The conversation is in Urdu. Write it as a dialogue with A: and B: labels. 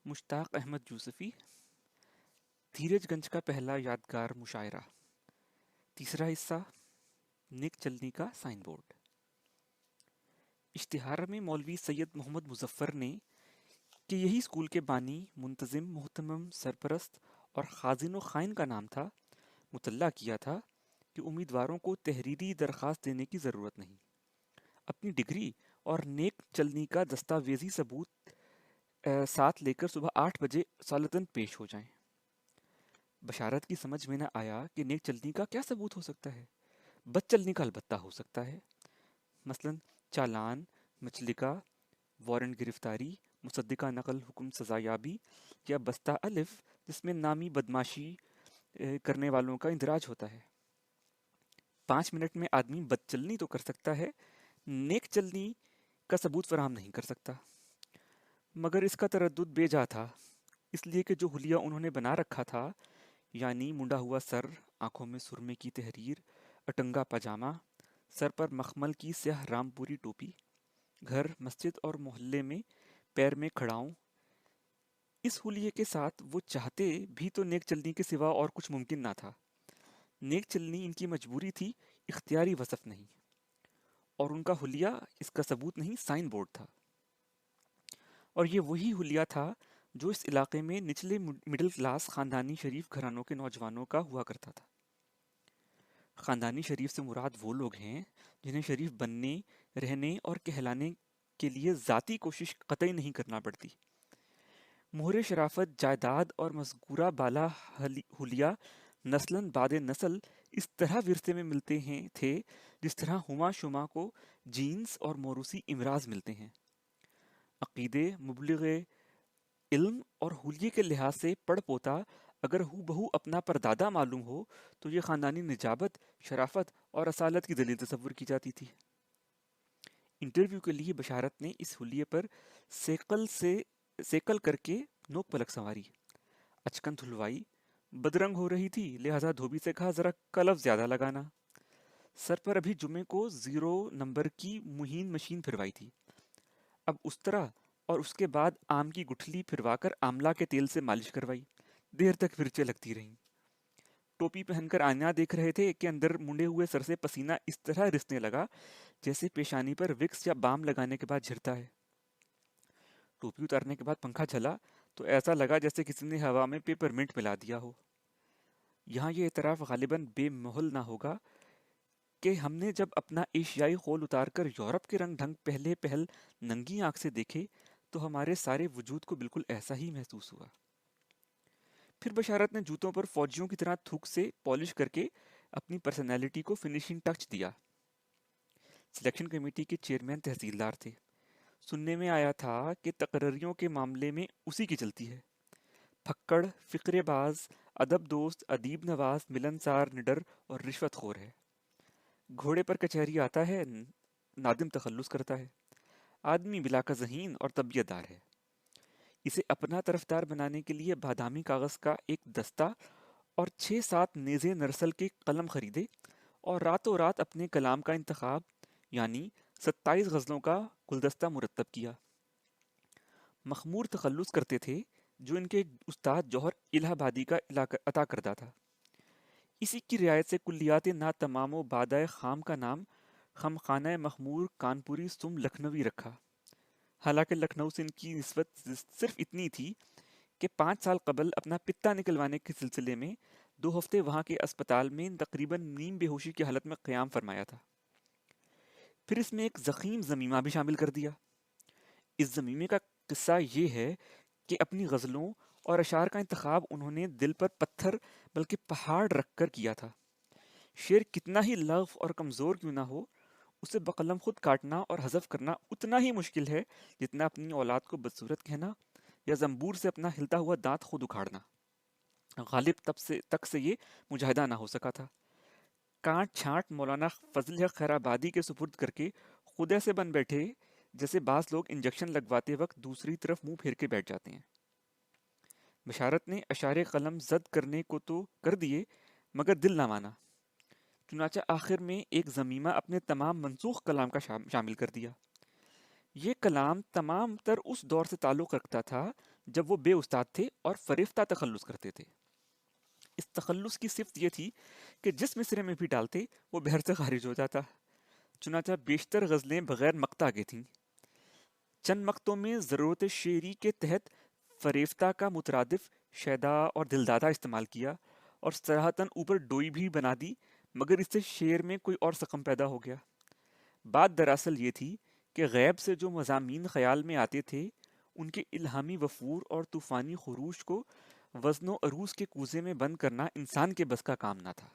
A: مشتاق احمد یوسفی، دھیرج گنج کا پہلا یادگار مشاعرہ۔ تیسرا حصہ، نیک چلنی کا سائن بورڈ۔ اشتہار میں مولوی سید محمد مظفر نے کہ یہی اسکول کے بانی، منتظم، محتمم، سرپرست اور خازن و خائن کا نام تھا، مطلع کیا تھا کہ امیدواروں کو تحریری درخواست دینے کی ضرورت نہیں، اپنی ڈگری اور نیک چلنی کا دستاویزی ثبوت ساتھ لے کر صبح 8 بجے سالتاً پیش ہو جائیں۔ بشارت کی سمجھ میں نہ آیا کہ نیک چلنی کا کیا ثبوت ہو سکتا ہے۔ بد چلنی کا البتہ ہو سکتا ہے، مثلاً چالان، مچلکہ، وارنٹ گرفتاری، مصدقہ نقل حکم سزایابی، یا بستہ الف جس میں نامی بدماشی کرنے والوں کا اندراج ہوتا ہے۔ 5 منٹ میں آدمی بد چلنی تو کر سکتا ہے، نیک چلنی کا ثبوت فراہم نہیں کر سکتا۔ مگر اس کا تردد بے جا تھا، اس لیے کہ جو حلیہ انہوں نے بنا رکھا تھا، یعنی منڈا ہوا سر، آنکھوں میں سرمے کی تحریر، اٹنگا پاجامہ، سر پر مخمل کی سیاہ رام پوری ٹوپی، گھر، مسجد اور محلے میں پیر میں کھڑاؤں، اس حلیے کے ساتھ وہ چاہتے بھی تو نیک چلنی کے سوا اور کچھ ممکن نہ تھا۔ نیک چلنی ان کی مجبوری تھی، اختیاری وصف نہیں، اور ان کا حلیہ اس کا ثبوت نہیں، سائن بورڈ تھا۔ اور یہ وہی حلیہ تھا جو اس علاقے میں نچلے مڈل کلاس خاندانی شریف گھرانوں کے نوجوانوں کا ہوا کرتا تھا۔ خاندانی شریف سے مراد وہ لوگ ہیں جنہیں شریف بننے، رہنے اور کہلانے کے لیے ذاتی کوشش قطعی نہیں کرنا پڑتی۔ مہر شرافت، جائیداد اور مذکورہ بالا حلیہ نسلاً بعد نسل اس طرح ورثے میں ملتے تھے جس طرح ہما شما کو جینز اور موروثی امراض ملتے ہیں۔ عقیدے، مبلغ علم اور حلیے کے لحاظ سے پڑ پوتا اگر ہو بہو اپنا پردادا معلوم ہو تو یہ خاندانی نجابت، شرافت اور اصالت کی دلیل تصور کی جاتی تھی۔ انٹرویو کے لیے بشارت نے اس حلیے پر سیکل کر کے نوک پلک سنواری، اچکن دھلوائی، بدرنگ ہو رہی تھی لہذا دھوبی سے کہا ذرا کلف زیادہ لگانا۔ سر پر ابھی جمعے کو 0 نمبر کی مہین مشین پھروائی تھی، اب اس طرح، اور اس کے بعد آم کی گٹھلی پھروا کر آملہ کے تیل سے مالش کروائی، دیر تک مرچیں لگتی رہیں۔ ٹوپی پہن کر آئینہ دیکھ رہے تھے کہ اندر منڈے ہوئے سر سے پسینہ اس طرح رسنے لگا جیسے پیشانی پر وکس یا بام لگانے کے بعد جھرتا ہے۔ ٹوپی اتارنے کے بعد پنکھا چلا تو ایسا لگا جیسے کسی نے ہوا میں پیپر منٹ ملا دیا ہو۔ یہاں یہ اعتراف غالباً بے محل نہ ہوگا کہ ہم نے جب اپنا ایشیائی خول اتار کر یورپ کے رنگ ڈھنگ پہلے پہل ننگی آنکھ سے دیکھے تو ہمارے سارے وجود کو بالکل ایسا ہی محسوس ہوا۔ پھر بشارت نے جوتوں پر فوجیوں کی طرح تھوک سے پالش کر کے اپنی پرسنالٹی کو فنیشنگ ٹچ دیا۔ سلیکشن کمیٹی کے چیئرمین تحصیلدار تھے۔ سننے میں آیا تھا کہ تقرریوں کے معاملے میں اسی کی چلتی ہے۔ پھکڑ، فقرے باز، ادب دوست، ادیب نواز، ملنسار، نڈر اور رشوت خور ہے۔ گھوڑے پر کچہری آتا ہے، نادم تخلص کرتا ہے۔ آدمی بلا کا ذہین اور طبیعت دار ہے۔ اسے اپنا طرفدار بنانے کے لیے بادامی کاغذ کا ایک دستہ اور 6-7 نیزے نرسل کے قلم خریدے اور راتوں رات اپنے کلام کا انتخاب، یعنی 27 غزلوں کا گلدستہ مرتب کیا۔ مخمور تخلص کرتے تھے جو ان کے استاد جوہر الہ آبادی کا عطا کردہ تھا۔ اسی کی رعایت سے کلیات نا تمام و بادۂ خام کا نام خمخانہ مخمور کانپوری سم لکھنوی رکھا۔ حالانکہ لکھنؤ سے ان کی نسبت صرف اتنی تھی کہ 5 سال قبل اپنا پتا نکلوانے کے سلسلے میں 2 ہفتے وہاں کے اسپتال میں تقریباً نیم بے ہوشی کی حالت میں قیام فرمایا تھا۔ پھر اس میں ایک ضخیم ضمیمہ بھی شامل کر دیا۔ اس ضمیمے کا قصہ یہ ہے کہ اپنی غزلوں اور اشعار کا انتخاب انہوں نے دل پر پتھر بلکہ پہاڑ رکھ کر کیا تھا۔ شعر کتنا ہی لغو اور کمزور کیوں نہ ہو، اسے بقلم خود کاٹنا اور حذف کرنا اتنا ہی مشکل ہے جتنا اپنی اولاد کو بدصورت کہنا یا زنبور سے اپنا ہلتا ہوا دانت خود اکھاڑنا۔ غالب تک سے یہ مجاہدہ نہ ہو سکا تھا۔ کانٹ چھانٹ مولانا فضل حق خیر آبادی کے سپرد کر کے خود ایسے بن بیٹھے جیسے بعض لوگ انجیکشن لگواتے وقت دوسری طرف منہ پھیر کے بیٹھ جاتے ہیں۔ بشارت نے اشارے قلم زد کرنے کو تو کر دیے مگر دل نہ مانا، چنانچہ آخر میں ایک ضمیمہ اپنے تمام منسوخ کلام کا شامل کر دیا۔ یہ کلام تمام تر اس دور سے تعلق رکھتا تھا جب وہ بے استاد تھے اور فریفتہ تخلص کرتے تھے۔ اس تخلص کی صفت یہ تھی کہ جس مصرے میں بھی ڈالتے وہ بحر سے خارج ہو جاتا، چنانچہ بیشتر غزلیں بغیر مقطع کے تھیں۔ چند مقطعوں میں ضرورت شعری کے تحت فریفتہ کا مترادف شیدا اور دلدادہ استعمال کیا اور صراحتاً اوپر ڈوئی بھی بنا دی، مگر اس سے شعر میں کوئی اور سقم پیدا ہو گیا۔ بات دراصل یہ تھی کہ غیب سے جو مضامین خیال میں آتے تھے ان کے الہامی وفور اور طوفانی خروش کو وزن و عروج کے کوزے میں بند کرنا انسان کے بس کا کام نہ تھا۔